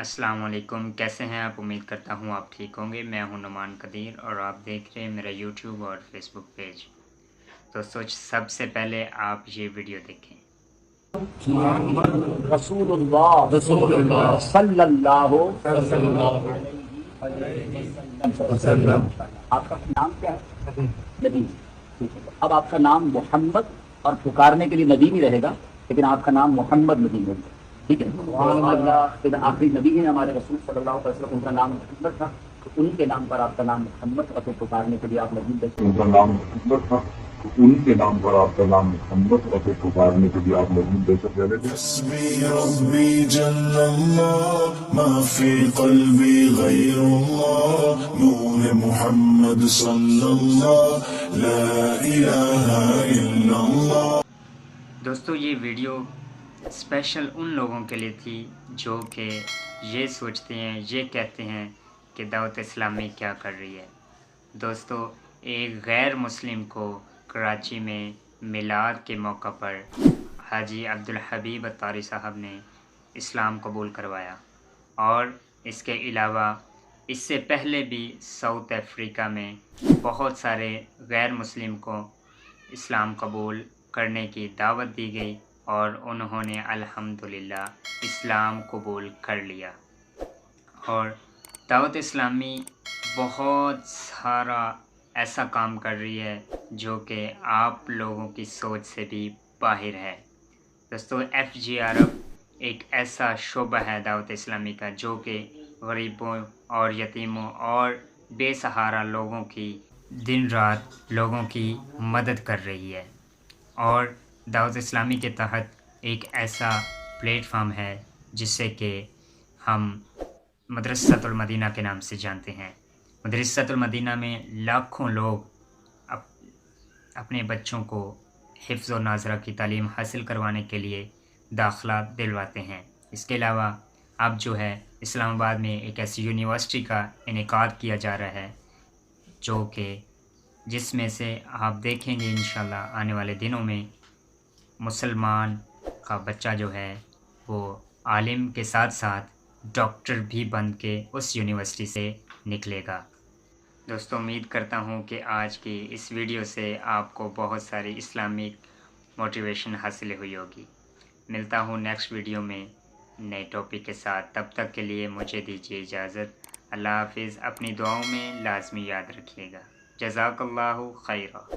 अस्सलाम वालेकुम। कैसे हैं आप? उम्मीद करता हूँ आप ठीक होंगे। मैं हूँ नुमान कदीर और आप देख रहे हैं मेरा यूट्यूब और फेसबुक पेज। दोस्तों, सबसे पहले आप ये वीडियो देखें। रसूलुल्लाह सल्लल्लाहु वसल्लम। आपका नाम क्या है? नबी। ठीक है, अब आपका नाम मोहम्मद और पुकारने के लिए नबी भी रहेगा, लेकिन आपका नाम मोहम्मद नबी होगा। ठीक है, फिर आखिरी नबी है हमारे रसूल सल्लल्लाहु अलैहि वसल्लम, उनका नाम मोहम्मद था, तो उनके नाम पर आपका नाम मोहम्मद और फिर पुकारने के लिए आप नबी देते। उनका नाम मोहम्मद था, तो उनके नाम पर आपका नाम मोहम्मद और फिर पुकारने के लिए आप नबी दे सकते। हस्बी रब्बी जल्लल्लाह मा फी क़ल्बी गैरुल्लाह नूर मुहम्मद सल्लल्लाह ला इलाहा इल्लल्लाह। दोस्तों, ये वीडियो स्पेशल उन लोगों के लिए थी जो कि ये सोचते हैं, ये कहते हैं कि दावत इस्लामी क्या कर रही है। दोस्तों, एक गैर मुस्लिम को कराची में मिलाद के मौका पर हाजी अब्दुल हबीब अत्तारी साहब ने इस्लाम कबूल करवाया, और इसके अलावा इससे पहले भी साउथ अफ्रीका में बहुत सारे गैर मुस्लिम को इस्लाम कबूल करने की दावत दी गई और उन्होंने अल्हम्दुलिल्लाह इस्लाम कबूल कर लिया। और दावत इस्लामी बहुत सारा ऐसा काम कर रही है जो कि आप लोगों की सोच से भी बाहर है। दोस्तों, FGRF एक ऐसा शोबा है दावत इस्लामी का जो कि गरीबों और यतीमों और बेसहारा लोगों की दिन रात लोगों की मदद कर रही है। और दावत इस्लामी के तहत एक ऐसा प्लेटफार्म है जिससे कि हम मदरसतुल मदीना के नाम से जानते हैं। मदरसतुल मदीना में लाखों लोग अपने बच्चों को हिफ्ज़ और नाज़रा की तालीम हासिल करवाने के लिए दाखिला दिलवाते हैं। इसके अलावा अब जो है इस्लामाबाद में एक ऐसी यूनिवर्सिटी का इनेकाद किया जा रहा है जो कि जिसमें से आप देखेंगे इंशाल्लाह आने वाले दिनों में मुसलमान का बच्चा जो है वो आलिम के साथ साथ डॉक्टर भी बन के उस यूनिवर्सिटी से निकलेगा। दोस्तों, उम्मीद करता हूँ कि आज की इस वीडियो से आपको बहुत सारी इस्लामिक मोटिवेशन हासिल हुई होगी। मिलता हूँ नेक्स्ट वीडियो में नए टॉपिक के साथ। तब तक के लिए मुझे दीजिए इजाज़त। अल्लाह हाफिज़। अपनी दुआओं में लाजमी याद रखिएगा। जज़ाकल्लाहु खैरा।